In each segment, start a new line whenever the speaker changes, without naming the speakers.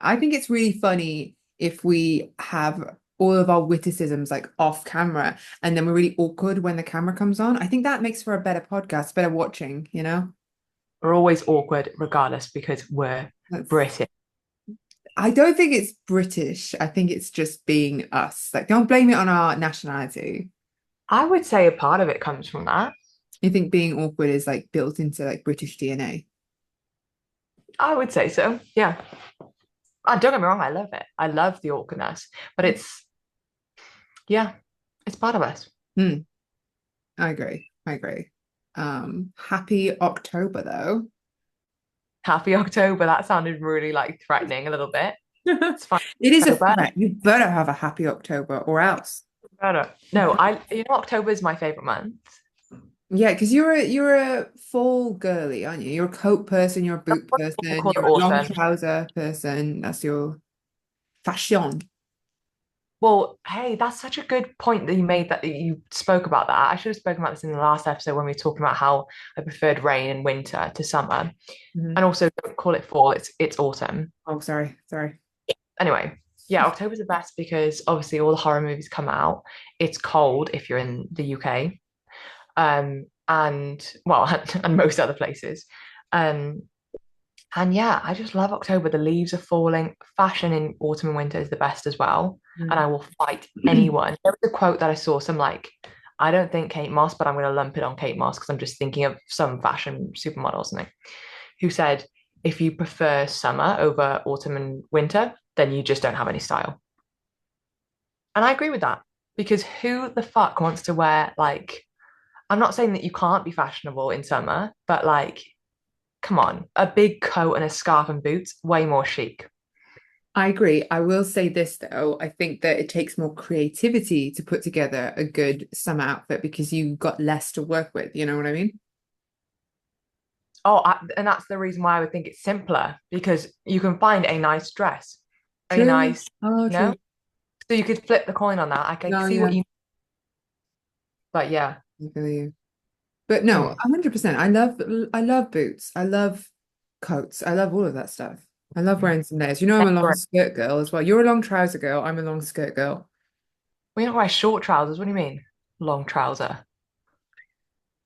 I think it's really funny if we have all of our witticisms like off camera and then we're really awkward when the camera comes on. I think that makes for a better podcast, better watching, you know?
We're always awkward regardless because we're
That's
British.
I don't think it's British. I think it's just being us. Like, don't blame it on our nationality.
I would say a part of it comes from that.
You think being awkward is like built into like British DNA?
I would say so. Yeah. Don't get me wrong, I love it. I love the awkwardness, but yeah, it's part of us.
Hmm, I agree. I agree. Happy October though.
Happy October. That sounded really like threatening a little bit. It's fine.
It is a
October.
threat. You better have a happy October or else.
No, October is my favorite month.
Yeah, because you're a fall girly, aren't you? You're a coat person, you're a boot
People
person,
call it
you're a long
autumn.
trouser person. That's your fashion.
Well, hey, that's such a good point that you made that you spoke about that. I should have spoken about this in the last episode when we were talking about how I preferred rain and winter to summer.
Mhm.
And also don't call it fall, it's autumn.
Oh, sorry, sorry.
Anyway, yeah, October's the best because obviously all the horror movies come out. It's cold if you're in the UK. And well, and most other places. Um, and yeah, I just love October. The leaves are falling. Fashion in autumn and winter is the best as well. And I
Mm.
will fight anyone. There was a quote that I saw, some like, I don't think Kate Moss, but I'm going to lump it on Kate Moss because I'm just thinking of some fashion supermodel or something, who said, if you prefer summer over autumn and winter, then you just don't have any style. And I agree with that because who the fuck wants to wear like, I'm not saying that you can't be fashionable in summer, but like, come on, a big coat and a scarf and boots, way more chic.
I agree. I will say this though. I think that it takes more creativity to put together a good summer outfit because you got less to work with. You know what I mean?
And that's the reason why I would think it's simpler because you can find a nice dress, a
True.
nice,
Oh,
you know,
true.
so you could flip the coin on that. I can
No,
see
yeah,
what you, but yeah.
I feel you. But no,
Mm.
100%. I love boots. I love coats. I love all of that stuff. I love wearing some layers. You know, I'm a long
Decorate.
skirt girl as well. You're a long trouser girl. I'm a long skirt girl.
We don't wear short trousers. What do you mean? Long trouser.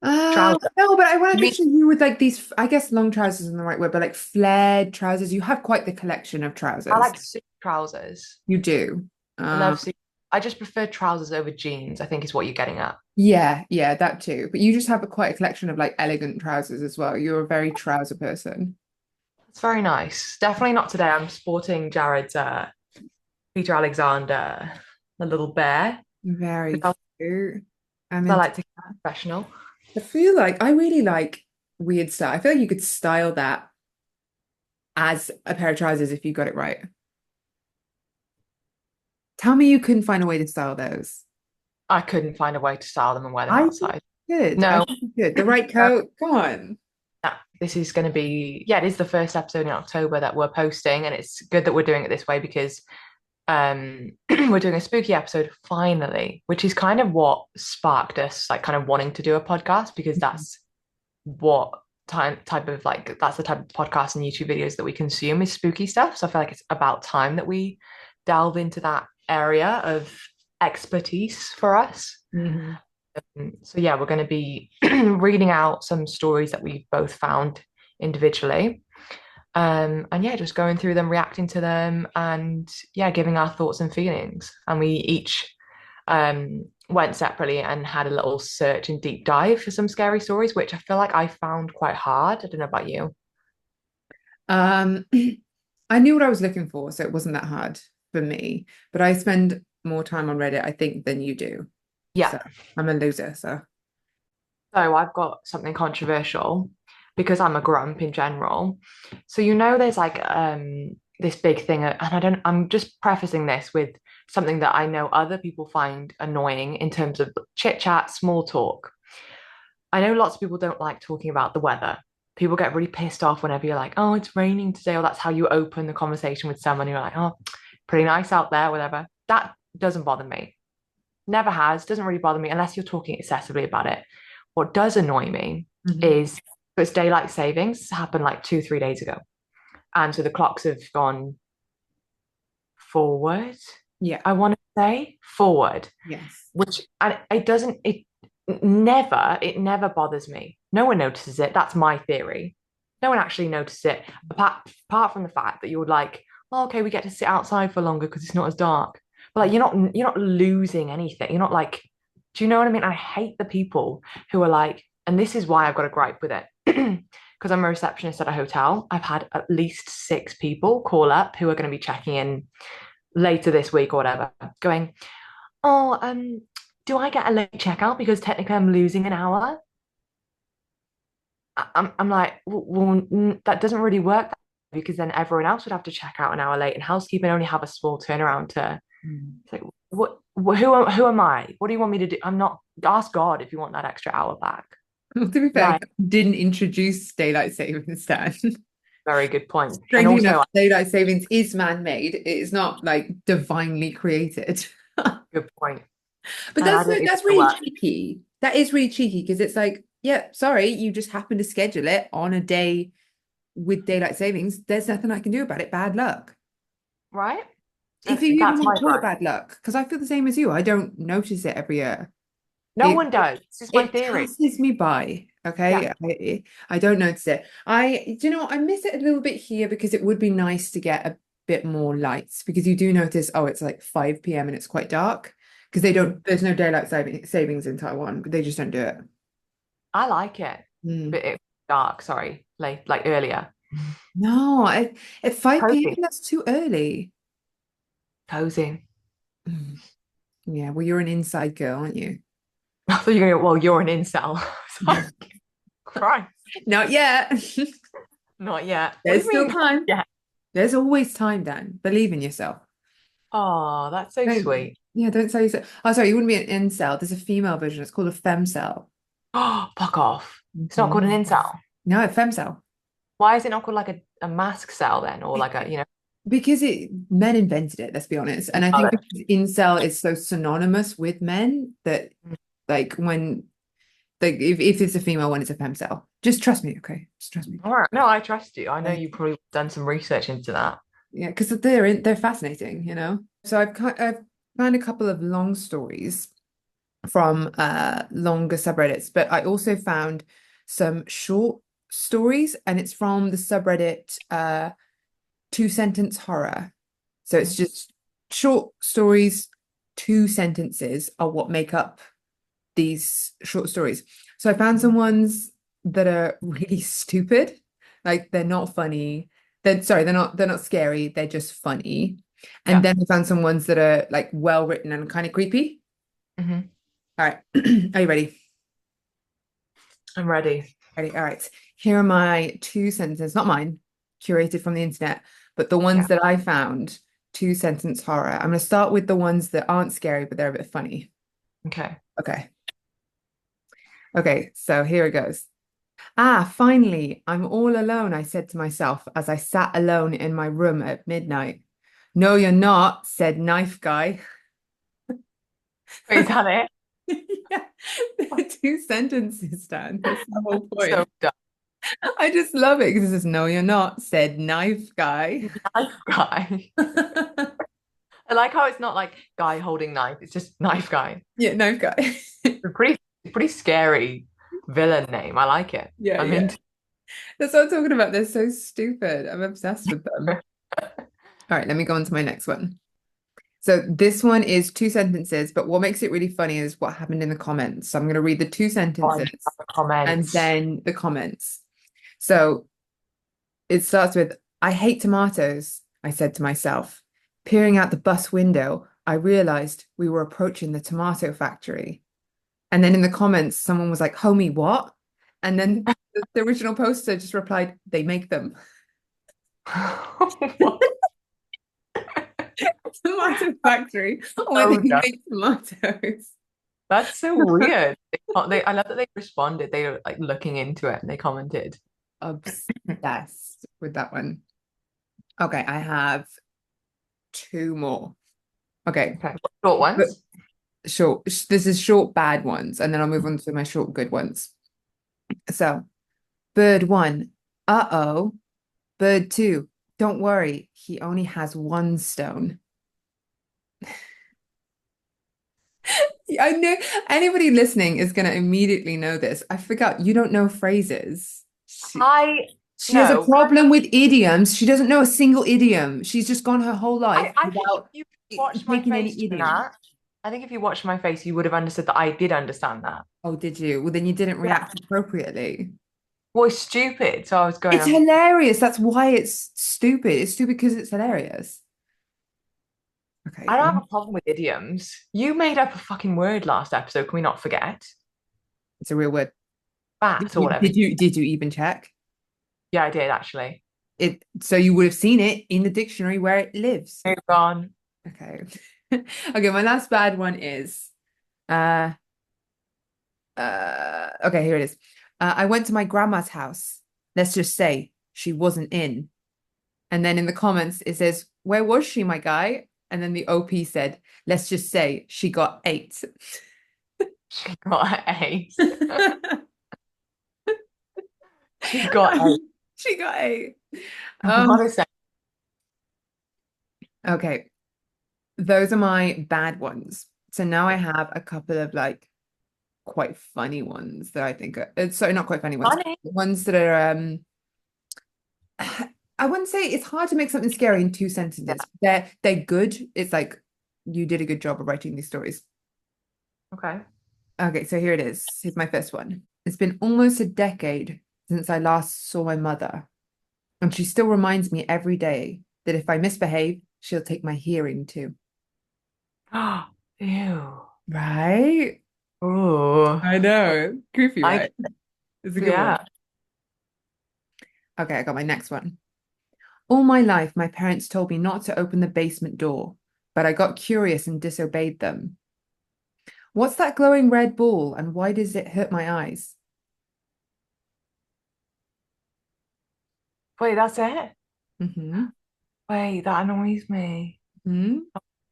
Trouser.
No, but I want
You
to
mean
picture you with like these, I guess long trousers isn't the right word, but like flared trousers. You have quite the collection of
I
trousers.
like suit trousers.
You do.
I love suit. I just prefer trousers over jeans, I think is what you're getting at.
Yeah, yeah, that too. But you just have a quite a collection of like elegant trousers as well. You're a very trouser person.
It's very nice. Definitely not today. I'm sporting Jared's Peter Alexander, the little bear,
Very
because
cute. I'm
I
into
like to keep it professional.
I feel like I really like weird style. I feel like you could style that as a pair of trousers if you got it right. Tell me you couldn't find a way to style those.
I couldn't find a way to style them and wear them
I think
outside.
you could. I
No,
think you could. The right coat. Come on.
this is going to be, yeah, it is the first episode in October that we're posting, and it's good that we're doing it this way because we're doing a spooky episode finally, which is kind of what sparked us like kind of wanting to do a podcast because that's what type of like that's the type of podcast and YouTube videos that we consume is spooky stuff. So I feel like it's about time that we delve into that area of expertise for us.
Mhm.
So yeah, we're going to be reading out some stories that we've both found individually. And yeah, just going through them, reacting to them, and yeah, giving our thoughts and feelings. And we each went separately and had a little search and deep dive for some scary stories, which I feel like I found quite hard. I don't know about you.
Um, I knew what I was looking for, so it wasn't that hard for me. But I spend more time on Reddit, I think, than you do.
Yeah.
So I'm a loser. So
So I've got something controversial because I'm a grump in general. So there's like this big thing, and I'm just prefacing this with something that I know other people find annoying in terms of chit chat, small talk. I know lots of people don't like talking about the weather. People get really pissed off whenever you're like, oh, it's raining today, or that's how you open the conversation with someone. You're like, oh, pretty nice out there, whatever. That doesn't bother me. Never has, doesn't really bother me unless you're talking excessively about it. What does annoy me
Mhm.
is it's daylight savings happened like 2, 3 days ago. And so the clocks have gone forward.
Yeah.
I want to say forward,
Yes.
which and it never bothers me. No one notices it. That's my theory. No one actually notices it, apart from the fact that you're like, oh, okay, we get to sit outside for longer because it's not as dark. But like you're not losing anything. You're not like, do you know what I mean? I hate the people who are like, and this is why I've got a gripe with it. Because I'm a receptionist at a hotel. I've had at least 6 people call up who are going to be checking in later this week or whatever, going, oh, do I get a late checkout because technically I'm losing an hour? I'm like, well, that doesn't really work because then everyone else would have to check out an hour late, and housekeeping only have a small turnaround to.
Mm.
It's like, who am I? What do you want me to do? I'm not. Ask God if you want that extra hour back.
Well, to be fair,
Like,
God didn't introduce daylight savings time.
very good point. And
Strangely enough,
also,
daylight savings is man-made. It is not like divinely created.
good point.
But
And I don't even
that's
know
really
what.
cheeky. That is really cheeky because it's like, yeah, sorry, you just happen to schedule it on a day with daylight savings. There's nothing I can do about it. Bad luck.
Right?
If you even
That's
want
my
to call it
gripe.
bad luck, because I feel the same as you. I don't notice it every year.
No
It
one does. This is my
it
theory.
passes me by.
Yeah.
Okay, I don't notice it. Do you know what? I miss it a little bit here because it would be nice to get a bit more lights because you do notice, oh, it's like 5 p.m. and it's quite dark because they
Mm.
don't. There's no daylight savings in Taiwan. They just don't do it.
I like it,
Mm.
but it dark. Sorry, like earlier.
No, at 5
Cozy,
p.m. that's too early.
cozy.
Mm. Yeah, well, you're an inside girl, aren't you?
I thought you were going to, well, you're an incel. Sorry, Christ.
Not yet.
Not yet. What do
There's
you
still
mean? Not
time.
yet.
There's always time, Dan. Believe in yourself.
Oh, that's so
Don't,
sweet.
yeah, don't sell yourself. Oh, sorry, you wouldn't be an incel. There's a female version. It's called a femcel.
Oh, fuck off. It's not called an
Mhm.
incel.
No, a femcel.
Why is it not called like a mask cell then? Or like a,
Because men invented it, let's be honest. And I
oh,
think because incel is so synonymous with men that like when if it's a female one, it's a femcel. Just trust me, okay? Just trust me.
all right. No, I trust you. I know
Like,
you probably done some research into that.
yeah, because they're fascinating, you know. So I've found a couple of long stories from longer subreddits, but I also found some short stories, and it's from the subreddit two sentence horror. So it's
Mhm.
just short stories, 2 sentences are what make up these short stories. So I found some ones that are really stupid, like they're not funny. They're not scary, they're just funny. And
Yeah.
then I found some ones that are like well written and kind of creepy.
Hmm.
All right. Are you ready?
I'm ready.
Ready. All right. Here are my 2 sentences, not mine, curated from the internet, but the ones
Yeah.
that I found 2 sentence horror. I'm going to start with the ones that aren't scary, but they're a bit funny.
Okay.
Okay. Okay. So here it goes. Ah, finally, I'm all alone, I said to myself as I sat alone in my room at midnight. No, you're not, said Knife Guy.
Wait, is that it?
Yeah, there are 2 sentences, Dan. That's the whole
So
point.
dumb.
I just love it because it says, no, you're not, said Knife Guy.
Knife guy. I like how it's not like guy holding knife. It's just knife guy.
Yeah, Knife Guy.
A pretty scary villain name. I like it.
Yeah,
I'm
yeah.
into
That's what I'm talking about. They're so stupid. I'm obsessed with them.
it.
All right, let me go on to my next one. So this one is 2 sentences, but what makes it really funny is what happened in the comments. So I'm going to read the two
Oh, I love
sentences
the
and
comments.
then the comments. So it starts with, I hate tomatoes, I said to myself. Peering out the bus window, I realized we were approaching the tomato factory. And then in the comments, someone was like, homie, what? And then the original poster just replied, they make them.
What?
Tomato factory where they
So dumb.
make tomatoes.
That's so weird. I love that they responded. They were like looking into it and they commented.
Obsessed with that one. Okay, I have two more. Okay,
Okay. Short
but
ones.
short. This is short bad ones, and then I'll move on to my short good ones. So, bird one, uh-oh. Bird two, don't worry, he only has one stone. I know anybody listening is going to immediately know this. I forgot you don't know phrases.
I
She has a
no.
problem with idioms. She doesn't know a single idiom. She's just gone her whole life
I think if
without
you watched my
taking any
face during
idiom.
that, I think if you watched my face, you would have understood that I did understand that.
Oh, did you? Well, then you didn't
Yeah.
react appropriately.
Well, it's stupid. So I was going,
It's hilarious. That's why it's stupid. It's stupid because it's hilarious.
I
Okay,
don't have a problem with idioms. You made up a fucking word last episode. Can we not forget?
it's a real word. Did
Bat or
you
whatever.
even check
Yeah, I did actually.
it? So you would have seen it in the dictionary where it lives.
Move on.
Okay. Okay, my last bad one is uh okay, here it is. I went to my grandma's house. Let's just say she wasn't in. And then in the comments it says, "Where was she, my guy?" And then the OP said, "Let's just say she got eight."
She got A's. She got A's.
She got eight.
What a say.
Okay, those are my bad ones. So now I have a couple of like quite funny ones that I think are, sorry, not quite funny ones,
Funny.
ones that are I wouldn't say it's hard to make something scary in two sentences.
Yeah.
They're good. It's like you did a good job of writing these stories.
Okay.
Okay, so here it is. Here's my first one. It's been almost a decade since I last saw my mother, and she still reminds me every day that if I misbehave, she'll take my hearing too.
Ew.
Right?
Oh.
I know. Creepy,
I
right? It's a good one.
yeah.
Okay, I got my next one. All my life, my parents told me not to open the basement door, but I got curious and disobeyed them. What's that glowing red ball and why does it hurt my eyes?
Wait, that's it?
Hmm.
Wait, that annoys me.
Hmm.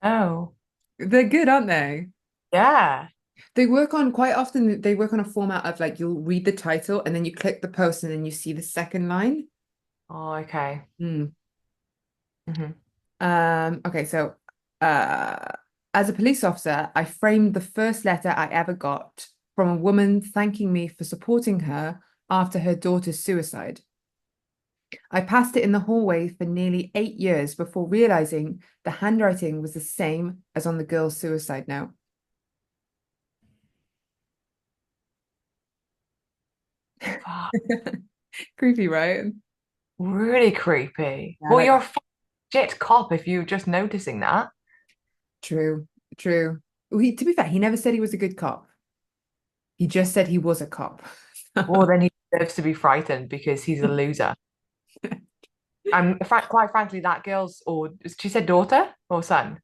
Oh.
They're good, aren't they?
Yeah.
They work on quite often, they work on a format of like you'll read the title and then you click the post and then you see the second line.
Oh, okay.
Hmm.
Hmm.
Okay, so uh as a police officer, I framed the first letter I ever got from a woman thanking me for supporting her after her daughter's suicide. I passed it in the hallway for nearly 8 years before realizing the handwriting was the same as on the girl's suicide note.
Fuck.
Creepy, right?
Really creepy.
Yeah,
Well,
that
you're a shit cop if you're just noticing that.
true, true. Well, to be fair, he never said he was a good cop. He just said he was a cop.
Well, then he deserves to be frightened because he's a loser. And quite frankly, that girl's, or she said daughter or son?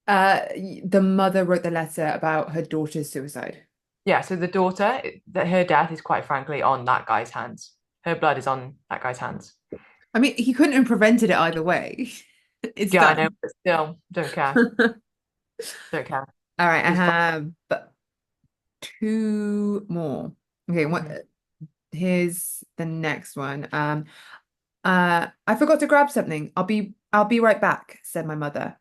The mother wrote the letter about her daughter's suicide.
Yeah, so the daughter, that her death is quite frankly on that guy's hands. Her blood is on that guy's hands.
I mean, he couldn't have prevented it either way. It's
Yeah, I know,
done.
but still, don't care.
All
Don't care.
right, I
He's fine.
have two more. Okay,
Mhm.
here's the next one. I forgot to grab something. I'll be right back, said my mother.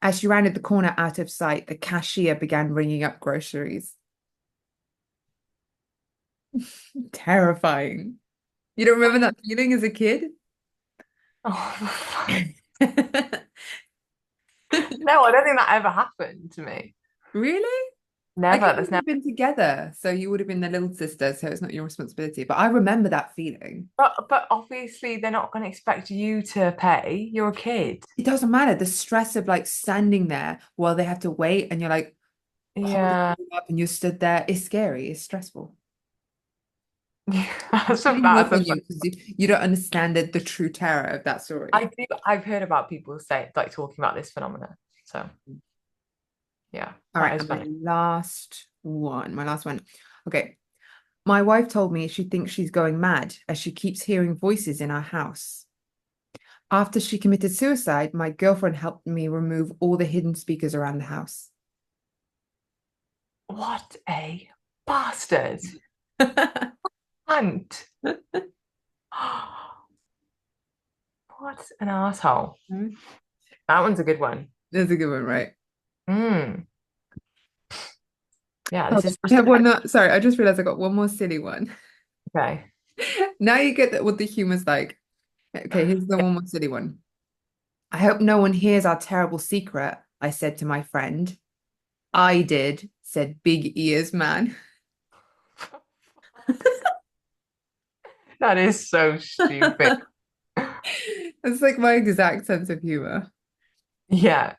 As she rounded the corner out of sight, the cashier began ringing up groceries. Terrifying. You don't remember that feeling as a kid?
Oh, no, I don't think that ever happened to me.
Really? I
Never.
guess
That's
you would
never.
have been together, so you would have been the little sister, so it's not your responsibility. But I remember that feeling.
But obviously they're not going to expect you to pay. You're a kid.
It doesn't matter. The stress of like standing there while they have to wait and you're like holding
Yeah.
it up and you're stood there. It's scary. It's stressful. I'm
That's a
putting you up
that's a
on you because you don't understand the true terror of that
I
story.
do. I've heard about people say like talking about this phenomena. So yeah,
All right,
that is
and my
funny.
last one. My last one. Okay. My wife told me she thinks she's going mad as she keeps hearing voices in our house. After she committed suicide, my girlfriend helped me remove all the hidden speakers around the house.
What a bastard! Ant. What an asshole. That one's a good one.
That's a good one, right?
Mm. Yeah,
Oh,
this is
I
just
have one that, sorry, I just realized I got one more silly one.
okay.
Now you get what the humor's like. Okay, here's the one more silly one. I hope no one hears our terrible secret, I said to my friend. I did, said Big Ears Man.
That is so stupid.
It's like my exact sense of humor.
Yeah,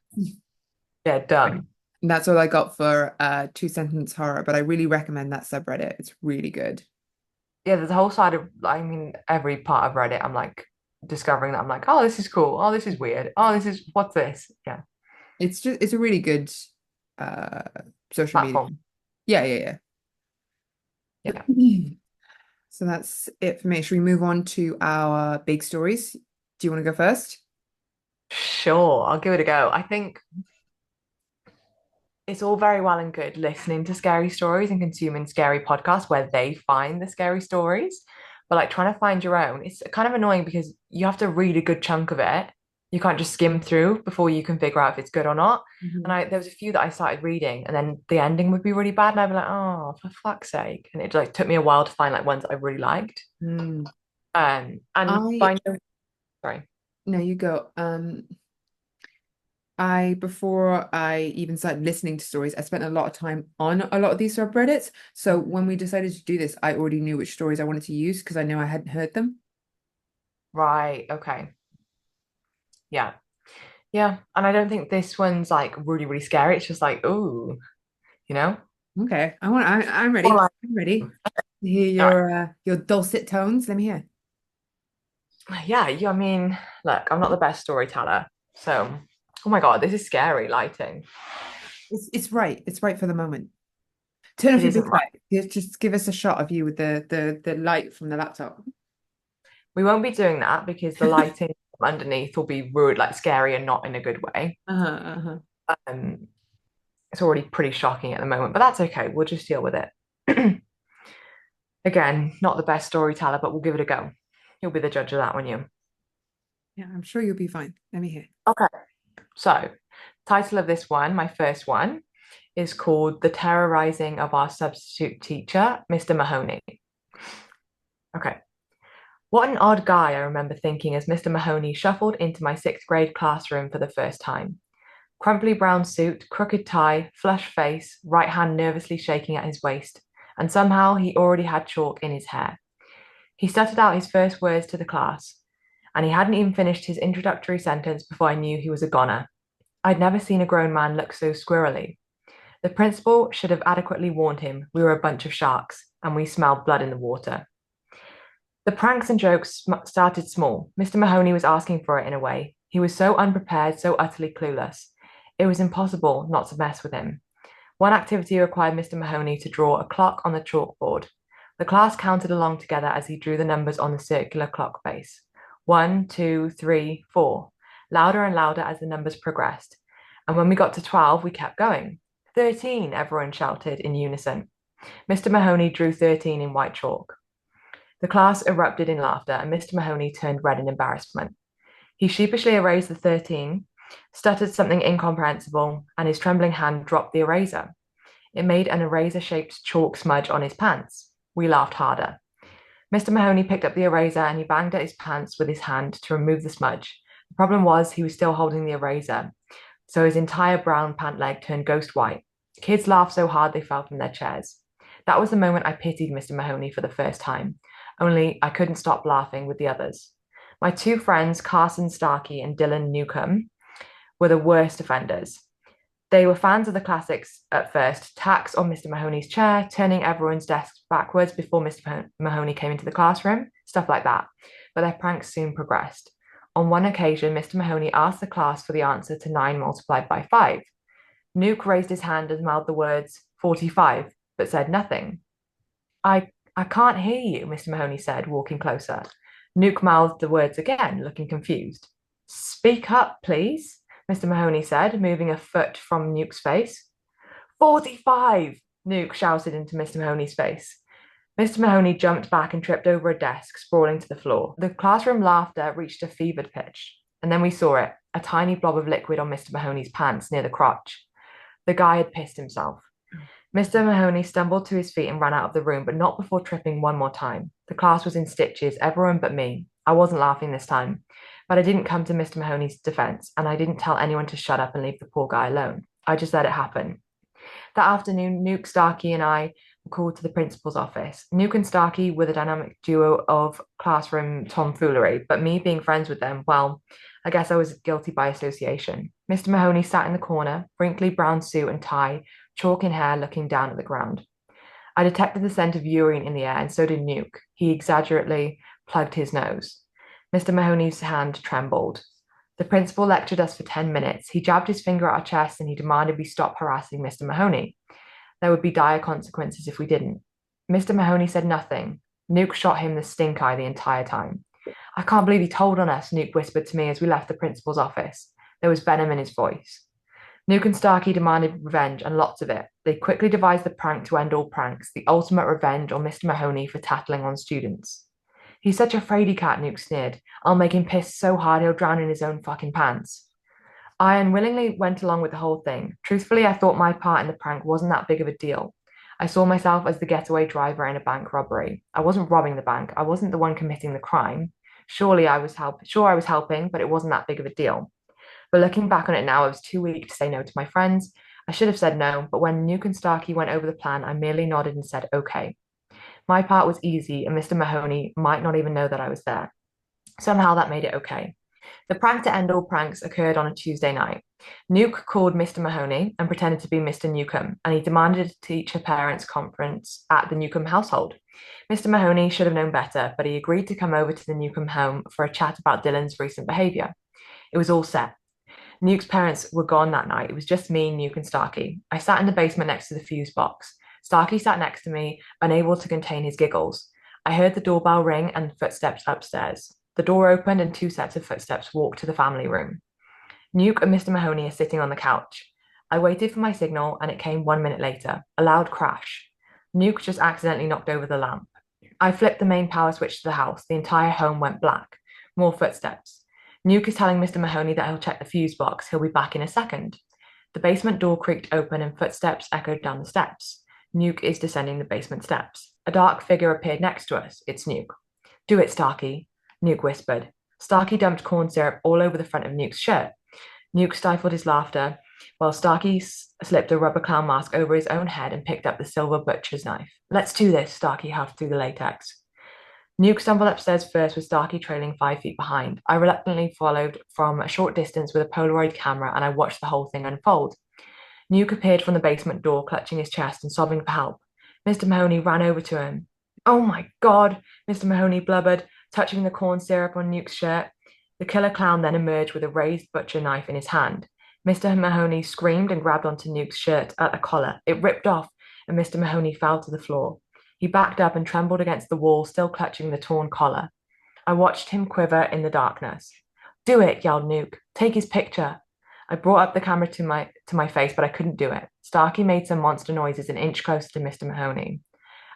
yeah,
And
dumb.
that's all I got for two sentence horror, but I really recommend that subreddit. It's really good.
Yeah, there's a whole side of, I mean, every part of Reddit, I'm like discovering that I'm like, oh, this is cool. Oh, this is weird. Oh, this is, what's this? Yeah,
It's a really good uh social media.
platform.
Yeah, yeah,
Yeah.
yeah. So that's it for me. Should we move on to our big stories? Do you want to go first?
Sure, I'll give it a go. I think it's all very well and good listening to scary stories and consuming scary podcasts where they find the scary stories. But like trying to find your own, it's kind of annoying because you have to read a good chunk of it. You can't just skim through before you can figure out if it's good or not. And
Mhm.
I there was a few that I started reading and then the ending would be really bad and I'd be like, oh, for fuck's sake. And it like took me a while to find like ones that I really liked.
Mm.
And
I
by no, sorry.
No, you go. I before I even started listening to stories, I spent a lot of time on a lot of these subreddits. So when we decided to do this, I already knew which stories I wanted to use because I know I hadn't heard them.
Right, okay. Yeah. Yeah. And I don't think this one's like really, really scary. It's just like, ooh, you know?
Okay, I'm
Or
ready.
like,
I'm ready to hear
all
your dulcet tones. Let me hear.
right. Yeah, I mean, look, I'm not the best storyteller. So, oh my God, this is scary lighting.
It's right. It's right for the moment. Turn
It
off your
isn't
big
right.
light. Just give us a shot of you with the light from the laptop.
We won't be doing that because the lighting underneath will be rude, like scary and not in a good way.
Uh-huh, uh-huh.
Um, it's already pretty shocking at the moment, but that's okay. We'll just deal with it. Again, not the best storyteller, but we'll give it a go. You'll be the judge of that one, you.
Yeah, I'm sure you'll be fine. Let me hear.
Okay. So, title of this one, my first one, is called The Terrorizing of Our Substitute Teacher, Mr. Mahoney. Okay. What an odd guy, I remember thinking as Mr. Mahoney shuffled into my sixth grade classroom for the first time. Crumply brown suit, crooked tie, flushed face, right hand nervously shaking at his waist, and somehow he already had chalk in his hair. He stuttered out his first words to the class, and he hadn't even finished his introductory sentence before I knew he was a goner. I'd never seen a grown man look so squirrely. The principal should have adequately warned him we were a bunch of sharks, and we smelled blood in the water. The pranks and jokes started small. Mr. Mahoney was asking for it in a way. He was so unprepared, so utterly clueless. It was impossible not to mess with him. One activity required Mr. Mahoney to draw a clock on the chalkboard. The class counted along together as he drew the numbers on the circular clock face. 1, 2, 3, 4. Louder and louder as the numbers progressed. And when we got to 12, we kept going. 13, everyone shouted in unison. Mr. Mahoney drew 13 in white chalk. The class erupted in laughter, and Mr. Mahoney turned red in embarrassment. He sheepishly erased the 13, stuttered something incomprehensible, and his trembling hand dropped the eraser. It made an eraser shaped chalk smudge on his pants. We laughed harder. Mr. Mahoney picked up the eraser and he banged at his pants with his hand to remove the smudge. The problem was he was still holding the eraser, so his entire brown pant leg turned ghost white. Kids laughed so hard they fell from their chairs. That was the moment I pitied Mr. Mahoney for the first time, only I couldn't stop laughing with the others. My two friends, Carson Starkey and Dylan Newcomb, were the worst offenders. They were fans of the classics at first, tacks on Mr. Mahoney's chair, turning everyone's desks backwards before Mr. Mahoney came into the classroom, stuff like that. But their pranks soon progressed. On one occasion, Mr. Mahoney asked the class for the answer to 9 multiplied by 5. Nuke raised his hand and mouthed the words 45, but said nothing. I can't hear you, Mr. Mahoney said, walking closer. Nuke mouthed the words again, looking confused. Speak up, please, Mr. Mahoney said, moving a foot from Nuke's face. 45, Nuke shouted into Mr. Mahoney's face. Mr. Mahoney jumped back and tripped over a desk, sprawling to the floor. The classroom laughter reached a fevered pitch, and then we saw it, a tiny blob of liquid on Mr. Mahoney's pants near the crotch. The guy had pissed himself. Mr. Mahoney stumbled to his feet and ran out of the room, but not before tripping one more time. The class was in stitches, everyone but me. I wasn't laughing this time, but I didn't come to Mr. Mahoney's defense, and I didn't tell anyone to shut up and leave the poor guy alone. I just let it happen. That afternoon, Nuke, Starkey, and I were called to the principal's office. Nuke and Starkey were the dynamic duo of classroom tomfoolery, but me being friends with them, well, I guess I was guilty by association. Mr. Mahoney sat in the corner, wrinkly brown suit and tie, chalk in hair, looking down at the ground. I detected the scent of urine in the air, and so did Nuke. He exaggeratedly plugged his nose. Mr. Mahoney's hand trembled. The principal lectured us for 10 minutes. He jabbed his finger at our chest and he demanded we stop harassing Mr. Mahoney. There would be dire consequences if we didn't. Mr. Mahoney said nothing. Nuke shot him the stink eye the entire time. I can't believe he told on us, Nuke whispered to me as we left the principal's office. There was venom in his voice. Nuke and Starkey demanded revenge and lots of it. They quickly devised the prank to end all pranks, the ultimate revenge on Mr. Mahoney for tattling on students. He's such a fraidy cat, Nuke sneered. I'll make him piss so hard he'll drown in his own fucking pants. I unwillingly went along with the whole thing. Truthfully, I thought my part in the prank wasn't that big of a deal. I saw myself as the getaway driver in a bank robbery. I wasn't robbing the bank. I wasn't the one committing the crime. Sure, I was helping, but it wasn't that big of a deal. But looking back on it now, I was too weak to say no to my friends. I should have said no, but when Nuke and Starkey went over the plan, I merely nodded and said, okay. My part was easy, and Mr. Mahoney might not even know that I was there. Somehow that made it okay. The prank to end all pranks occurred on a Tuesday night. Nuke called Mr. Mahoney and pretended to be Mr. Newcomb, and he demanded a teacher parents conference at the Newcomb household. Mr. Mahoney should have known better, but he agreed to come over to the Newcomb home for a chat about Dylan's recent behavior. It was all set. Nuke's parents were gone that night. It was just me, Nuke, and Starkey. I sat in the basement next to the fuse box. Starkey sat next to me, unable to contain his giggles. I heard the doorbell ring and footsteps upstairs. The door opened and two sets of footsteps walked to the family room. Nuke and Mr. Mahoney are sitting on the couch. I waited for my signal and it came 1 minute later. A loud crash. Nuke just accidentally knocked over the lamp. I flipped the main power switch to the house. The entire home went black. More footsteps. Nuke is telling Mr. Mahoney that he'll check the fuse box. He'll be back in a second. The basement door creaked open and footsteps echoed down the steps. Nuke is descending the basement steps. A dark figure appeared next to us. It's Nuke. Do it, Starkey, Nuke whispered. Starkey dumped corn syrup all over the front of Nuke's shirt. Nuke stifled his laughter while Starkey slipped a rubber clown mask over his own head and picked up the silver butcher's knife. Let's do this, Starkey huffed through the latex. Nuke stumbled upstairs first with Starkey trailing 5 feet behind. I reluctantly followed from a short distance with a Polaroid camera and I watched the whole thing unfold. Nuke appeared from the basement door, clutching his chest and sobbing for help. Mr. Mahoney ran over to him. Oh my God, Mr. Mahoney blubbered, touching the corn syrup on Nuke's shirt. The killer clown then emerged with a raised butcher knife in his hand. Mr. Mahoney screamed and grabbed onto Nuke's shirt at the collar. It ripped off and Mr. Mahoney fell to the floor. He backed up and trembled against the wall, still clutching the torn collar. I watched him quiver in the darkness. Do it, yelled Nuke. Take his picture. I brought up the camera to my face, but I couldn't do it. Starkey made some monster noises an inch closer to Mr. Mahoney.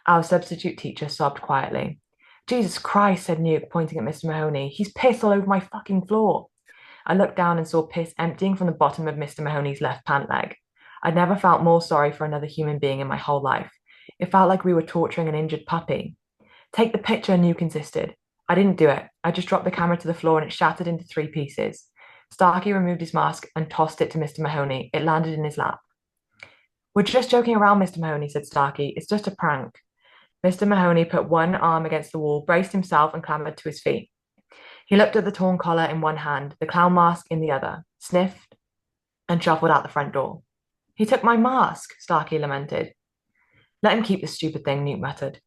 Our substitute teacher sobbed quietly. Jesus Christ, said Nuke, pointing at Mr. Mahoney. He's pissed all over my fucking floor. I looked down and saw piss emptying from the bottom of Mr. Mahoney's left pant leg. I'd never felt more sorry for another human being in my whole life. It felt like we were torturing an injured puppy. Take the picture, Nuke insisted. I didn't do it. I just dropped the camera to the floor and it shattered into 3 pieces. Starkey removed his mask and tossed it to Mr. Mahoney. It landed in his lap. We're just joking around, Mr. Mahoney, said Starkey. It's just a prank. Mr. Mahoney put one arm against the wall, braced himself, and clambered to his feet. He looked at the torn collar in one hand, the clown mask in the other, sniffed, and shuffled out the front door. He took my mask, Starkey lamented. Let him keep the stupid thing, Nuke muttered.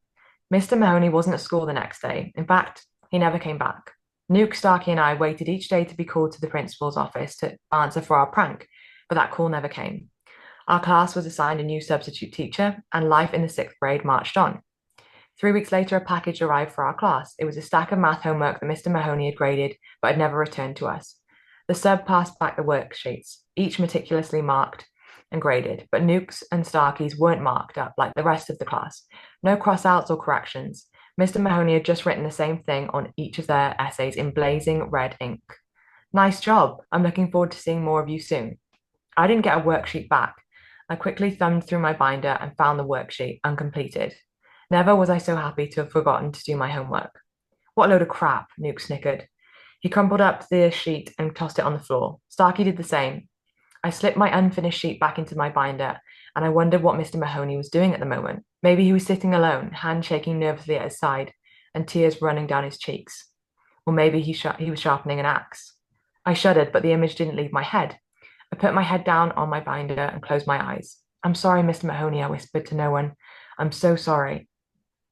Mr. Mahoney wasn't at school the next day. In fact, he never came back. Nuke, Starkey, and I waited each day to be called to the principal's office to answer for our prank, but that call never came. Our class was assigned a new substitute teacher, and life in the 6th grade marched on. 3 weeks later, a package arrived for our class. It was a stack of math homework that Mr. Mahoney had graded, but had never returned to us. The sub passed back the worksheets, each meticulously marked and graded, but Nuke's and Starkey's weren't marked up like the rest of the class. No cross-outs or corrections. Mr. Mahoney had just written the same thing on each of their essays in blazing red ink. Nice job. I'm looking forward to seeing more of you soon. I didn't get a worksheet back. I quickly thumbed through my binder and found the worksheet uncompleted. Never was I so happy to have forgotten to do my homework. What a load of crap, Nuke snickered. He crumpled up the sheet and tossed it on the floor. Starkey did the same. I slipped my unfinished sheet back into my binder, and I wondered what Mr. Mahoney was doing at the moment. Maybe he was sitting alone, hand shaking nervously at his side, and tears running down his cheeks. Or maybe he was sharpening an axe. I shuddered, but the image didn't leave my head. I put my head down on my binder and closed my eyes. I'm sorry, Mr. Mahoney, I whispered to no one. I'm so sorry.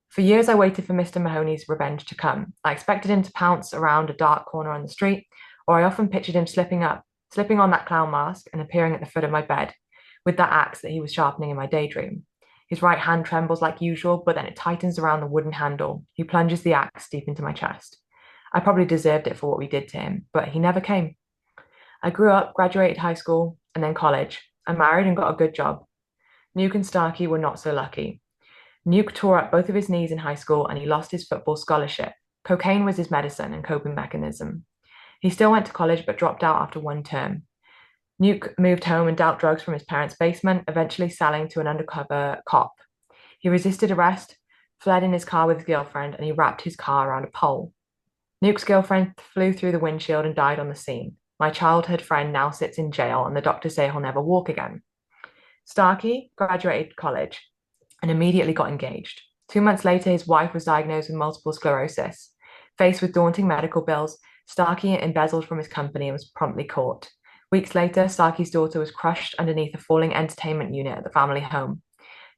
For years, I waited for Mr. Mahoney's revenge to come. I expected him to pounce around a dark corner on the street, or I often pictured him slipping on that clown mask and appearing at the foot of my bed with that axe that he was sharpening in my daydream. His right hand trembles like usual, but then it tightens around the wooden handle. He plunges the axe deep into my chest. I probably deserved it for what we did to him, but he never came. I grew up, graduated high school, and then college. I married and got a good job. Nuke and Starkey were not so lucky. Nuke tore up both of his knees in high school and he lost his football scholarship. Cocaine was his medicine and coping mechanism. He still went to college but dropped out after one term. Nuke moved home and dealt drugs from his parents' basement, eventually selling to an undercover cop. He resisted arrest, fled in his car with his girlfriend, and he wrapped his car around a pole. Nuke's girlfriend flew through the windshield and died on the scene. My childhood friend now sits in jail, and the doctors say he'll never walk again. Starkey graduated college and immediately got engaged. 2 months later, his wife was diagnosed with multiple sclerosis. Faced with daunting medical bills, Starkey embezzled from his company and was promptly caught. Weeks later, Starkey's daughter was crushed underneath a falling entertainment unit at the family home.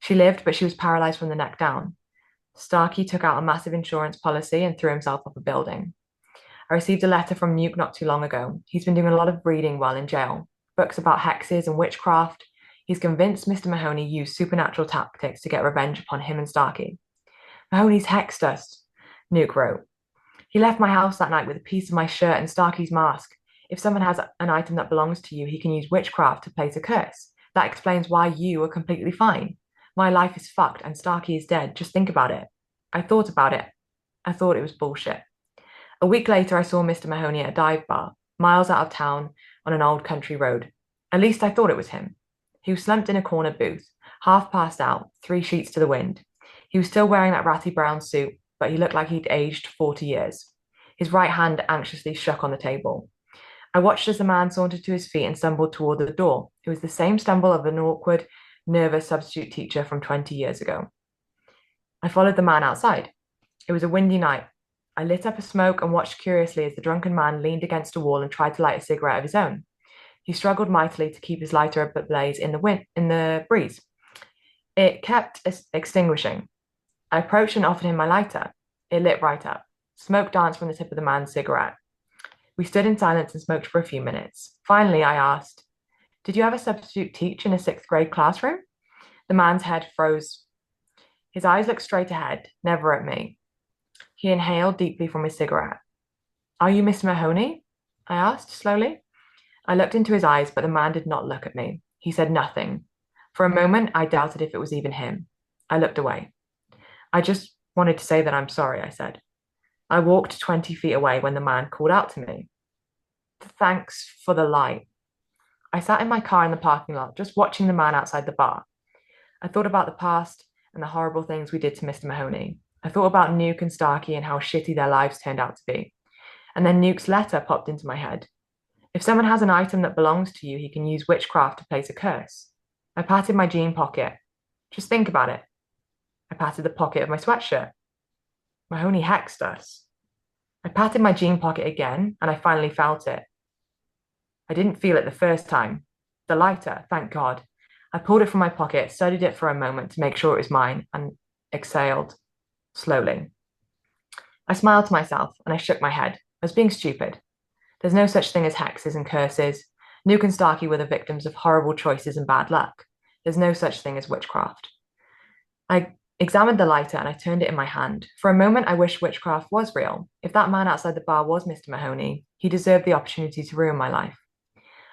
She lived, but she was paralyzed from the neck down. Starkey took out a massive insurance policy and threw himself off a building. I received a letter from Nuke not too long ago. He's been doing a lot of reading while in jail, books about hexes and witchcraft. He's convinced Mr. Mahoney used supernatural tactics to get revenge upon him and Starkey. Mahoney's hexed us, Nuke wrote. He left my house that night with a piece of my shirt and Starkey's mask. If someone has an item that belongs to you, he can use witchcraft to place a curse. That explains why you are completely fine. My life is fucked and Starkey is dead. Just think about it. I thought about it. I thought it was bullshit. A week later, I saw Mr. Mahoney at a dive bar, miles out of town on an old country road. At least I thought it was him. He was slumped in a corner booth, half passed out, 3 sheets to the wind. He was still wearing that ratty brown suit, but he looked like he'd aged 40 years. His right hand anxiously shook on the table. I watched as the man sauntered to his feet and stumbled toward the door. It was the same stumble of an awkward, nervous substitute teacher from 20 years ago. I followed the man outside. It was a windy night. I lit up a smoke and watched curiously as the drunken man leaned against a wall and tried to light a cigarette of his own. He struggled mightily to keep his lighter ablaze in the breeze. It kept extinguishing. I approached and offered him my lighter. It lit right up. Smoke danced from the tip of the man's cigarette. We stood in silence and smoked for a few minutes. Finally, I asked, "Did you ever substitute teach in a sixth grade classroom?" The man's head froze. His eyes looked straight ahead, never at me. He inhaled deeply from his cigarette. "Are you Mr. Mahoney?" I asked slowly. I looked into his eyes, but the man did not look at me. He said nothing. For a moment, I doubted if it was even him. I looked away. "I just wanted to say that I'm sorry," I said. I walked 20 feet away when the man called out to me. "Thanks for the light." I sat in my car in the parking lot, just watching the man outside the bar. I thought about the past and the horrible things we did to Mr. Mahoney. I thought about Nuke and Starkey and how shitty their lives turned out to be. And then Nuke's letter popped into my head. If someone has an item that belongs to you, he can use witchcraft to place a curse. I patted my jean pocket. Just think about it. I patted the pocket of my sweatshirt. Mahoney hexed us. I patted my jean pocket again, and I finally felt it. I didn't feel it the first time. The lighter, thank God. I pulled it from my pocket, studied it for a moment to make sure it was mine, and exhaled slowly. I smiled to myself, and I shook my head. I was being stupid. There's no such thing as hexes and curses. Nuke and Starkey were the victims of horrible choices and bad luck. There's no such thing as witchcraft. I examined the lighter and I turned it in my hand. For a moment, I wished witchcraft was real. If that man outside the bar was Mr. Mahoney, he deserved the opportunity to ruin my life.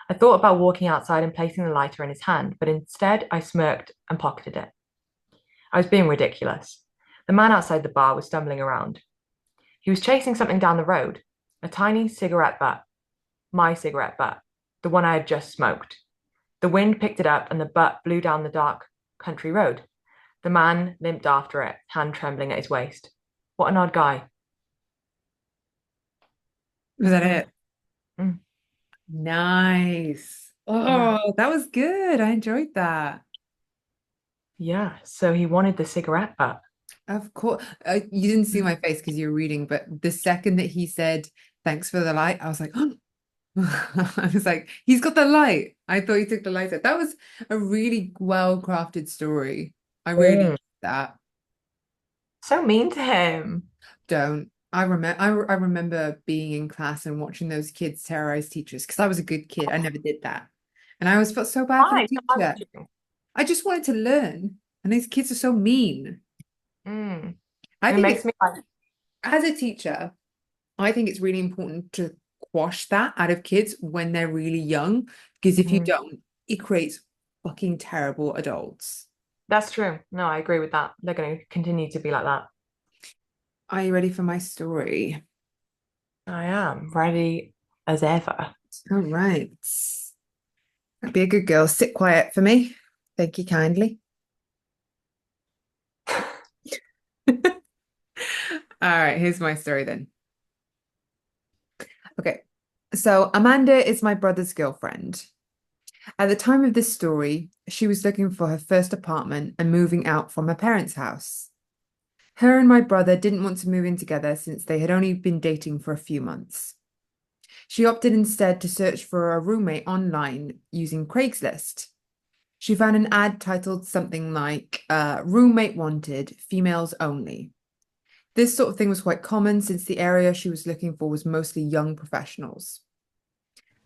I thought about walking outside and placing the lighter in his hand, but instead I smirked and pocketed it. I was being ridiculous. The man outside the bar was stumbling around. He was chasing something down the road, a tiny cigarette butt. My cigarette butt, the one I had just smoked. The wind picked it up and the butt blew down the dark country road. The man limped after it, hand trembling at his waist. What an odd guy.
Was that it?
Mm,
Nice.
yeah.
Oh, that was good. I enjoyed that.
Yeah. So he wanted the cigarette butt.
Of course. You didn't see my face because you were reading, but the second that he said, thanks for the light, I was like, oh. I was like, he's got the light. I thought he took the light out. That was a really well-crafted story. I really
Mm.
liked that.
So mean to him.
Don't. I remember being in class and watching those kids terrorize teachers because I was a good kid. I never did that. And I always felt so bad for the
Why? So why would
teacher.
you?
I just wanted to learn. And these kids are so mean.
Mm.
I
It
think
makes
it's
me like,
as a teacher, I think it's really important to quash that out of kids when they're really young, because if you
mhm.
don't, it creates fucking terrible adults.
That's true. No, I agree with that. They're going to continue to be like that.
Are you ready for my story?
I am ready as ever.
All right. Be a good girl. Sit quiet for me. Thank you kindly. All right, here's my story then. Okay. So Amanda is my brother's girlfriend. At the time of this story, she was looking for her first apartment and moving out from her parents' house. Her and my brother didn't want to move in together since they had only been dating for a few months. She opted instead to search for a roommate online using Craigslist. She found an ad titled something like Roommate Wanted, Females Only. This sort of thing was quite common since the area she was looking for was mostly young professionals.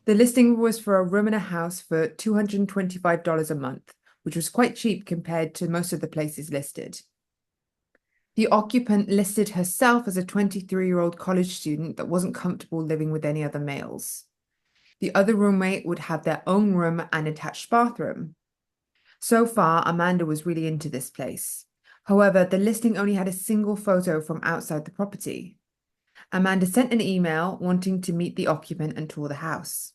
The listing was for a room in a house for $225 a month, which was quite cheap compared to most of the places listed. The occupant listed herself as a 23-year-old college student that wasn't comfortable living with any other males. The other roommate would have their own room and attached bathroom. So far, Amanda was really into this place. However, the listing only had a single photo from outside the property. Amanda sent an email wanting to meet the occupant and tour the house.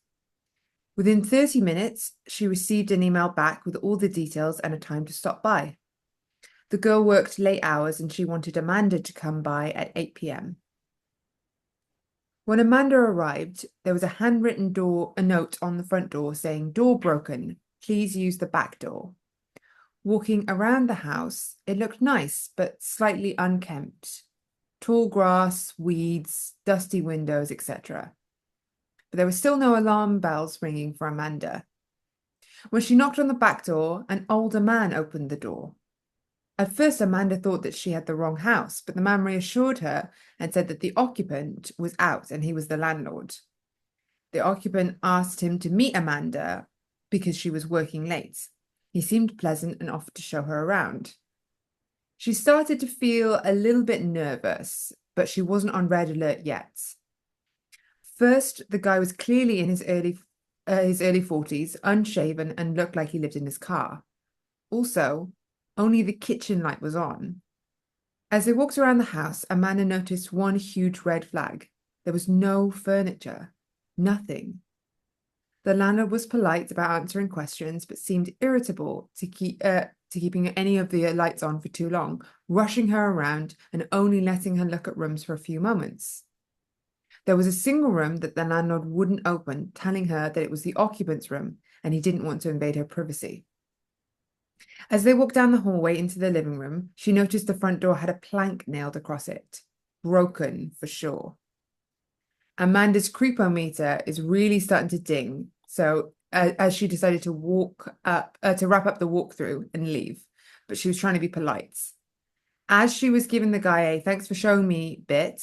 Within 30 minutes, she received an email back with all the details and a time to stop by. The girl worked late hours and she wanted Amanda to come by at 8 p.m. When Amanda arrived, there was a handwritten a note on the front door saying, "Door broken. Please use the back door." Walking around the house, it looked nice, but slightly unkempt. Tall grass, weeds, dusty windows, etc. But there were still no alarm bells ringing for Amanda. When she knocked on the back door, an older man opened the door. At first, Amanda thought that she had the wrong house, but the man reassured her and said that the occupant was out and he was the landlord. The occupant asked him to meet Amanda because she was working late. He seemed pleasant and offered to show her around. She started to feel a little bit nervous, but she wasn't on red alert yet. First, the guy was clearly in his early 40s, unshaven, and looked like he lived in his car. Also, only the kitchen light was on. As they walked around the house, Amanda noticed one huge red flag. There was no furniture, nothing. The landlord was polite about answering questions, but seemed irritable to keeping any of the lights on for too long, rushing her around and only letting her look at rooms for a few moments. There was a single room that the landlord wouldn't open, telling her that it was the occupant's room and he didn't want to invade her privacy. As they walked down the hallway into the living room, she noticed the front door had a plank nailed across it. Broken, for sure. Amanda's creepometer is really starting to ding, so as she decided to wrap up the walkthrough and leave, but she was trying to be polite. As she was giving the guy a "thanks for showing me" bit,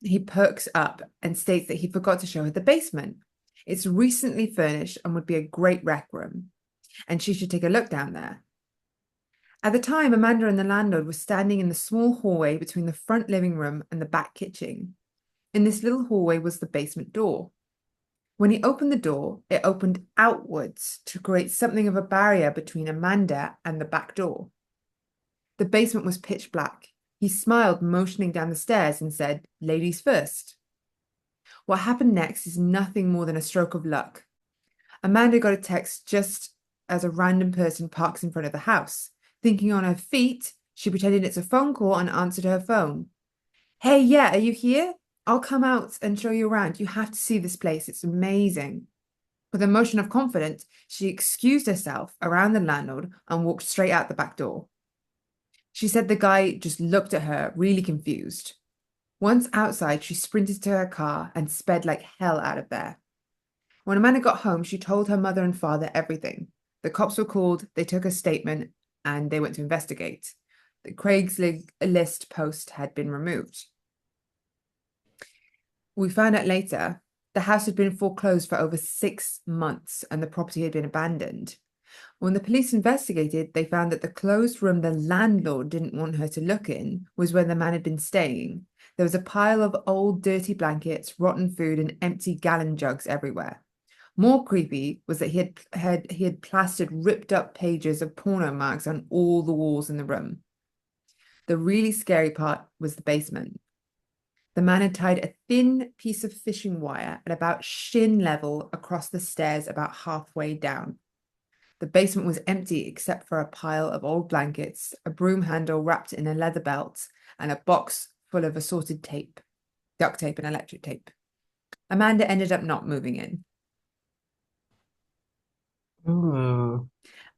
he perks up and states that he forgot to show her the basement. It's recently furnished and would be a great rec room, and she should take a look down there. At the time, Amanda and the landlord were standing in the small hallway between the front living room and the back kitchen. In this little hallway was the basement door. When he opened the door, it opened outwards to create something of a barrier between Amanda and the back door. The basement was pitch black. He smiled, motioning down the stairs, and said, "Ladies first." What happened next is nothing more than a stroke of luck. Amanda got a text just as a random person parks in front of the house. Thinking on her feet, she pretended it's a phone call and answered her phone. Hey, yeah, are you here? I'll come out and show you around. You have to see this place. It's amazing. With a motion of confidence, she excused herself around the landlord and walked straight out the back door. She said the guy just looked at her, really confused. Once outside, she sprinted to her car and sped like hell out of there. When Amanda got home, she told her mother and father everything. The cops were called, they took a statement, and they went to investigate. The Craigslist post had been removed. We found out later the house had been foreclosed for over 6 months and the property had been abandoned. When the police investigated, they found that the closed room the landlord didn't want her to look in was where the man had been staying. There was a pile of old, dirty blankets, rotten food, and empty gallon jugs everywhere. More creepy was that he had plastered ripped up pages of porno marks on all the walls in the room. The really scary part was the basement. The man had tied a thin piece of fishing wire at about shin level across the stairs about halfway down. The basement was empty except for a pile of old blankets, a broom handle wrapped in a leather belt, and a box full of assorted tape, duct tape and electric tape. Amanda ended up not moving in.
Ooh.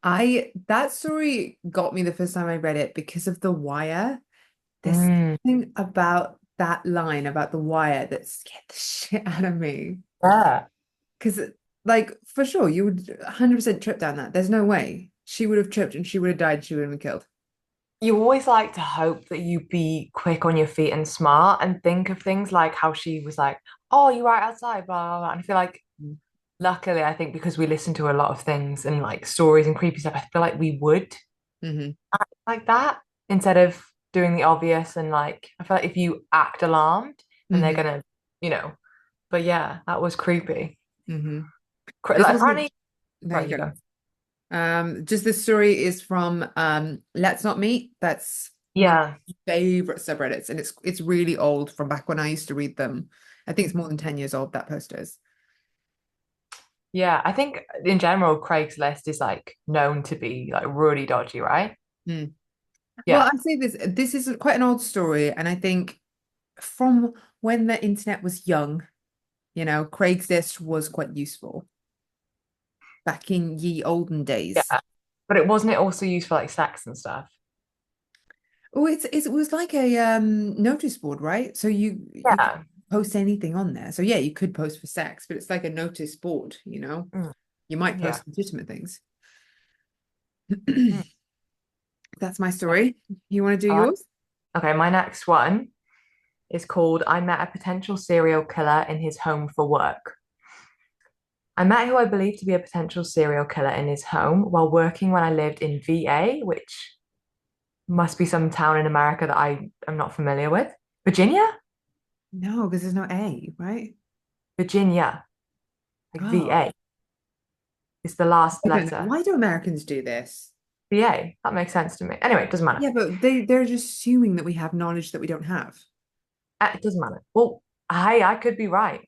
That story got me the first time I read it because of the wire. There's
Mm.
something about that line about the wire that scared the shit out of me.
Yeah.
Because, like, for sure, you would 100% trip down that. There's no way. She would have tripped and she would have died. She would have been killed.
You always like to hope that you be quick on your feet and smart and think of things like how she was like, oh, you're right outside, blah, blah, blah. And I feel like, luckily, I think because we listen to a lot of things and like stories and creepy stuff, I feel like we would
Mm-hmm.
act like that instead of doing the obvious. And like, I feel like if you act alarmed, then they're
Mm-hmm.
gonna, you know, but yeah, that was creepy.
Mm-hmm. There's
Like,
also,
apparently,
there you
sorry, you
go.
go.
Just this story is from Let's Not Meet. That's one of
Yeah.
my favorite subreddits, and it's really old from back when I used to read them. I think it's more than 10 years old, that post is.
Yeah, I think in general, Craigslist is like known to be like really dodgy, right?
Hmm. Well,
Yeah.
I'd say this is quite an old story, and I think from when the internet was young, Craigslist was quite useful back in ye olden days.
Yeah. But it wasn't it also used for like sex and stuff?
Oh, it was like a notice board, right? So you could
Yeah.
post anything on there. So yeah, you could post for sex, but it's like a notice board, you know.
Mm,
You might
yeah.
post legitimate things.
Mm.
That's my story. You want to do
I like-
yours?
Okay, my next one is called I Met a Potential Serial Killer in His Home for Work. I met who I believe to be a potential serial killer in his home while working when I lived in VA, which must be some town in America that I am not familiar with. Virginia?
No, because there's no A, right?
Virginia, like
Oh,
VA. It's the last
I don't know.
letter.
Why do Americans do this?
VA. That makes sense to me. Anyway, it doesn't matter.
Yeah, but they're just assuming that we have knowledge that we don't have.
It doesn't matter. Well, I could be right.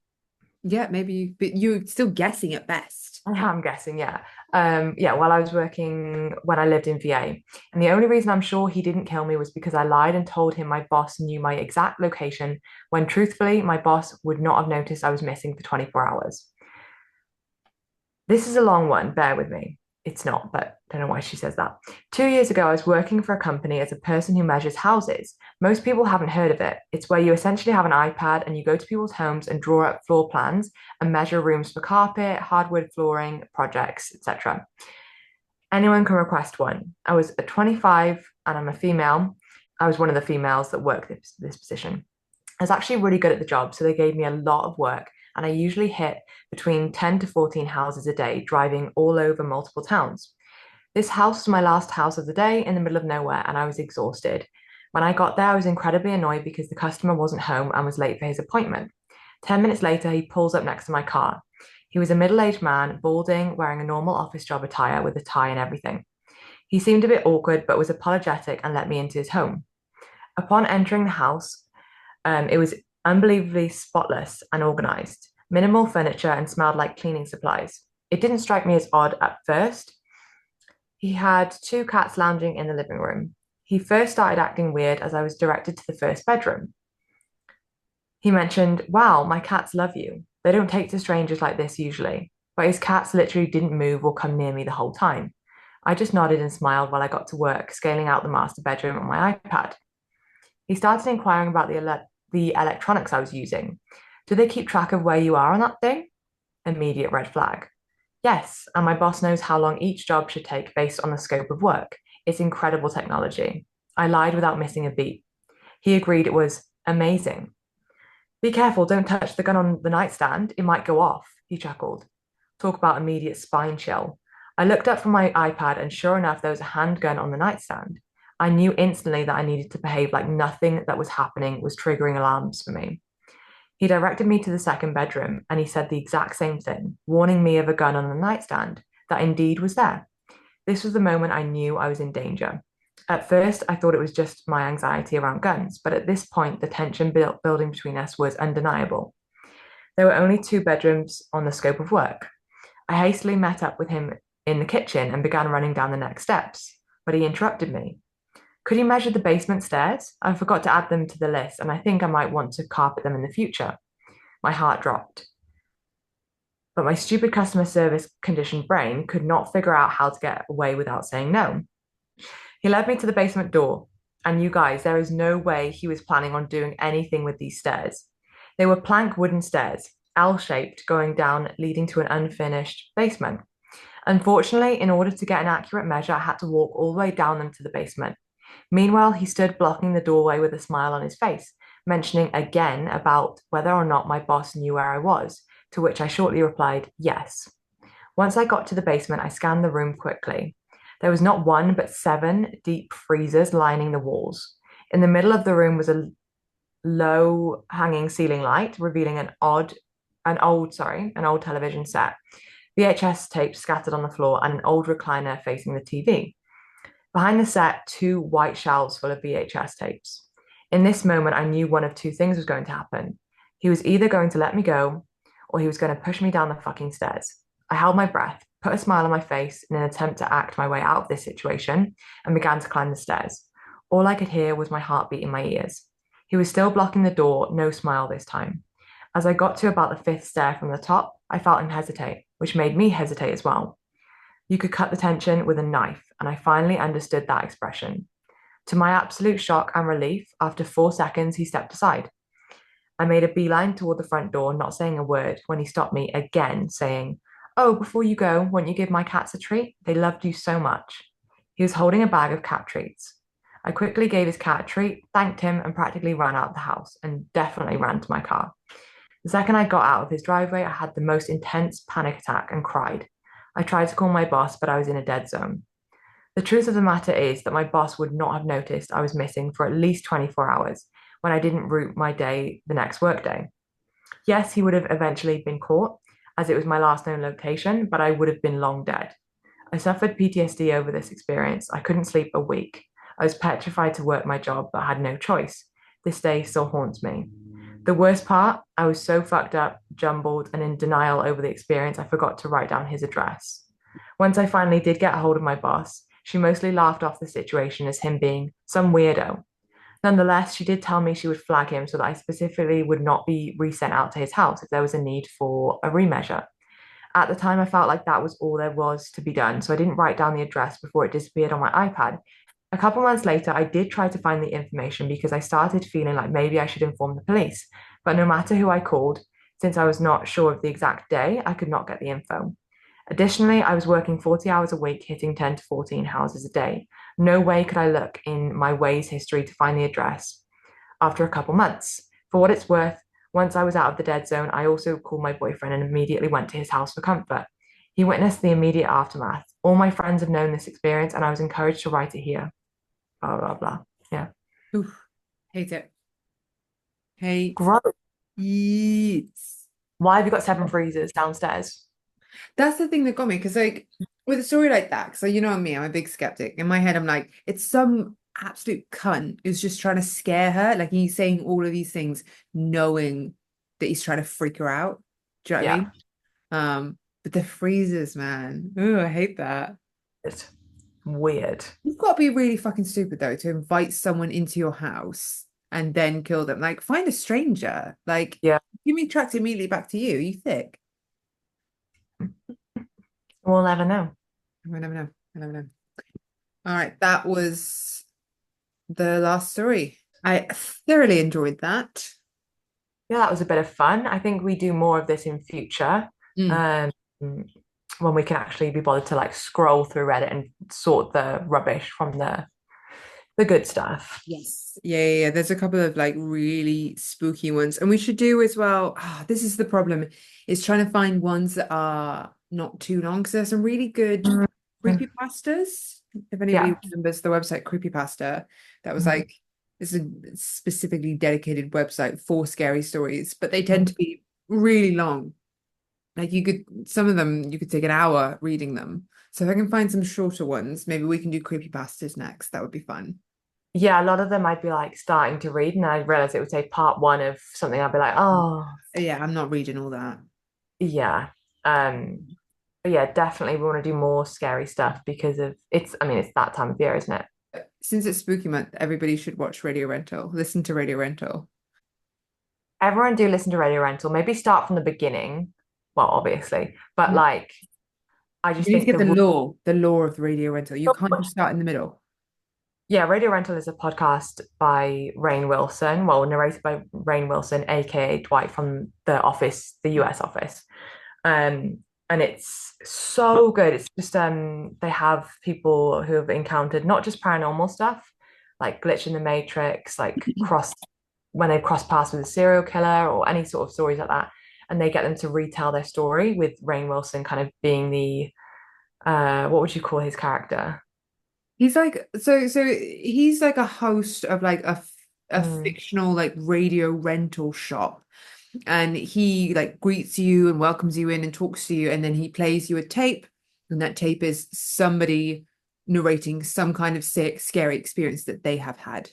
Yeah, maybe, but you're still guessing at best.
I'm guessing, yeah. Yeah, while I was working when I lived in VA. And the only reason I'm sure he didn't kill me was because I lied and told him my boss knew my exact location, when truthfully, my boss would not have noticed I was missing for 24 hours. This is a long one, bear with me. It's not, but I don't know why she says that. 2 years ago, I was working for a company as a person who measures houses. Most people haven't heard of it. It's where you essentially have an iPad and you go to people's homes and draw up floor plans and measure rooms for carpet, hardwood flooring, projects, etc. Anyone can request one. I was at 25 and I'm a female. I was one of the females that work this position. I was actually really good at the job, so they gave me a lot of work, and I usually hit between 10 to 14 houses a day, driving all over multiple towns. This house was my last house of the day in the middle of nowhere, and I was exhausted. When I got there, I was incredibly annoyed because the customer wasn't home and was late for his appointment. 10 minutes later, he pulls up next to my car. He was a middle-aged man, balding, wearing a normal office job attire with a tie and everything. He seemed a bit awkward, but was apologetic and let me into his home. Upon entering the house, it was unbelievably spotless and organized, minimal furniture, and smelled like cleaning supplies. It didn't strike me as odd at first. He had two cats lounging in the living room. He first started acting weird as I was directed to the first bedroom. He mentioned, "Wow, my cats love you. They don't take to strangers like this usually." But his cats literally didn't move or come near me the whole time. I just nodded and smiled while I got to work, scaling out the master bedroom on my iPad. He started inquiring about the electronics I was using. "Do they keep track of where you are on that thing?" Immediate red flag. "Yes, and my boss knows how long each job should take based on the scope of work. It's incredible technology." I lied without missing a beat. He agreed it was amazing. "Be careful, don't touch the gun on the nightstand. It might go off," he chuckled. Talk about immediate spine chill. I looked up from my iPad, and sure enough, there was a handgun on the nightstand. I knew instantly that I needed to behave like nothing that was happening was triggering alarms for me. He directed me to the second bedroom, and he said the exact same thing, warning me of a gun on the nightstand that indeed was there. This was the moment I knew I was in danger. At first, I thought it was just my anxiety around guns, but at this point, the tension building between us was undeniable. There were only two bedrooms on the scope of work. I hastily met up with him in the kitchen and began running down the next steps, but he interrupted me. "Could you measure the basement stairs? I forgot to add them to the list, and I think I might want to carpet them in the future." My heart dropped, but my stupid customer service conditioned brain could not figure out how to get away without saying no. He led me to the basement door, and you guys, there is no way he was planning on doing anything with these stairs. They were plank wooden stairs, L-shaped, going down, leading to an unfinished basement. Unfortunately, in order to get an accurate measure, I had to walk all the way down them to the basement. Meanwhile, he stood blocking the doorway with a smile on his face, mentioning again about whether or not my boss knew where I was, to which I shortly replied, yes. Once I got to the basement, I scanned the room quickly. There was not one, but seven deep freezers lining the walls. In the middle of the room was a low hanging ceiling light, revealing an old television set, VHS tapes scattered on the floor, and an old recliner facing the TV. Behind the set, two white shelves full of VHS tapes. In this moment, I knew one of two things was going to happen. He was either going to let me go, or he was going to push me down the fucking stairs. I held my breath, put a smile on my face in an attempt to act my way out of this situation, and began to climb the stairs. All I could hear was my heartbeat in my ears. He was still blocking the door, no smile this time. As I got to about the fifth stair from the top, I felt him hesitate, which made me hesitate as well. You could cut the tension with a knife, and I finally understood that expression. To my absolute shock and relief, after 4 seconds, he stepped aside. I made a beeline toward the front door, not saying a word, when he stopped me again, saying, "Oh, before you go, won't you give my cats a treat? They loved you so much." He was holding a bag of cat treats. I quickly gave his cat a treat, thanked him, and practically ran out of the house, and definitely ran to my car. The second I got out of his driveway, I had the most intense panic attack and cried. I tried to call my boss, but I was in a dead zone. The truth of the matter is that my boss would not have noticed I was missing for at least 24 hours when I didn't route my day the next workday. Yes, he would have eventually been caught, as it was my last known location, but I would have been long dead. I suffered PTSD over this experience. I couldn't sleep a week. I was petrified to work my job, but had no choice. This day still haunts me. The worst part, I was so fucked up, jumbled, and in denial over the experience, I forgot to write down his address. Once I finally did get a hold of my boss, she mostly laughed off the situation as him being some weirdo. Nonetheless, she did tell me she would flag him so that I specifically would not be resent out to his house if there was a need for a remeasure. At the time, I felt like that was all there was to be done, so I didn't write down the address before it disappeared on my iPad. A couple months later, I did try to find the information because I started feeling like maybe I should inform the police. But no matter who I called, since I was not sure of the exact day, I could not get the info. Additionally, I was working 40 hours a week, hitting 10 to 14 houses a day. No way could I look in my Waze history to find the address after a couple months. For what it's worth, once I was out of the dead zone, I also called my boyfriend and immediately went to his house for comfort. He witnessed the immediate aftermath. All my friends have known this experience, and I was encouraged to write it here. Blah, blah, blah. Yeah.
Oof, hate it. Hate
Gross.
it.
Why have you got seven freezers downstairs?
That's the thing that got me because, like, with a story like that, so you know me, I'm a big skeptic. In my head, I'm like, it's some absolute cunt who's just trying to scare her. Like, he's saying all of these things, knowing that he's trying to freak her out. Do you know what I
Yeah.
mean? But the freezers, man. Oh, I hate that.
Good. Weird.
You've got to be really fucking stupid though to invite someone into your house and then kill them. Like, find a stranger. Like,
Yeah,
give me tracks immediately back to you. You thick.
we'll never know.
I never know. I never know. All right, that was the last story. I thoroughly enjoyed that.
Yeah, that was a bit of fun. I think we do more of this in future.
Mm.
Um, when we can actually be bothered to like scroll through Reddit and sort the rubbish from the good stuff.
Yes. Yeah, yeah, yeah. There's a couple of like really spooky ones. And we should do as well. This is the problem, is trying to find ones that are not too long. Because there's some really good
Mhm.
creepypastas. If anybody
Yeah.
remembers the website Creepypasta, that was
Mhm.
like it's a specifically dedicated website for scary stories, but they tend
Mhm.
to be really long. Like some of them you could take an hour reading them. So if I can find some shorter ones, maybe we can do creepypastas next. That would be fun.
Yeah, a lot of them I'd be like starting to read, and I realized it would say part one of something. I'd be like, oh,
Yeah, I'm not reading all that.
yeah. Um, but yeah, definitely we want to do more scary stuff because of it's, I mean, it's that time of year, isn't it?
Since it's spooky month, everybody should watch Radio Rental. Listen to Radio Rental.
Everyone do listen to Radio Rental. Maybe start from the beginning. Well, obviously, but
You
like, I just
need to
think
get the law of Radio Rental. You can't just start in the middle.
yeah, Radio Rental is a podcast by Rainn Wilson, well, narrated by Rainn Wilson, aka Dwight from the office, the US office. Um, and it's so good. It's just they have people who have encountered not just paranormal stuff, like glitch in the matrix, like cross when they've crossed paths with a serial killer or any sort of stories like that. And they get them to retell their story with Rainn Wilson kind of being the what would you call his character?
He's like a host of like a
Mm,
fictional like radio rental shop, and he like greets you and welcomes you in and talks to you, and then he plays you a tape, and that tape is somebody narrating some kind of sick, scary experience that they have had.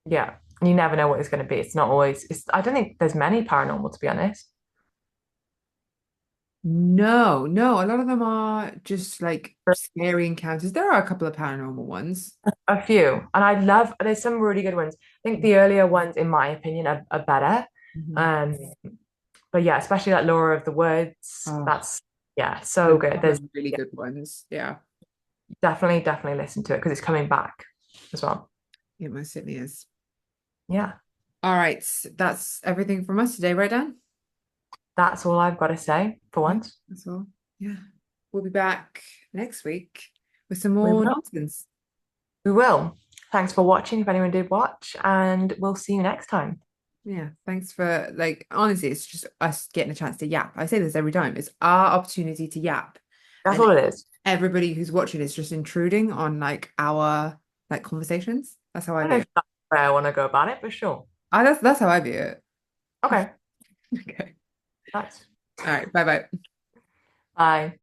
yeah. You never know what it's going to be. It's not always, I don't think there's many paranormal, to be honest.
No, no, a lot of them are just like scary encounters. There are a couple of paranormal ones.
A few. And I love, there's some really good ones. I think the earlier ones, in my opinion, are better.
Mhm.
Um, but yeah, especially like Laura of the Woods.
Oh,
That's, yeah, so
there's a
good.
couple
There's
of really
yeah,
good ones. Yeah,
definitely listen to it because it's coming back as well.
it most certainly is.
Yeah,
All right, that's everything from us today, right, Dan?
that's all I've got to say for
Yeah,
once.
that's all. Yeah, we'll be back next week with some
We
more
will.
nonsense.
We will. Thanks for watching if anyone did watch, and we'll see you next time.
Yeah, thanks for like honestly, it's just us getting a chance to yap. I say this every time. It's our opportunity to yap,
That's
and
all it is.
everybody who's watching is just intruding on like our like conversations. That's how I
I don't know
view
if
it.
that's where I want to go about it, but sure.
That's how I view it.
Okay.
Okay.
Nice.
All right. Bye bye.
Bye.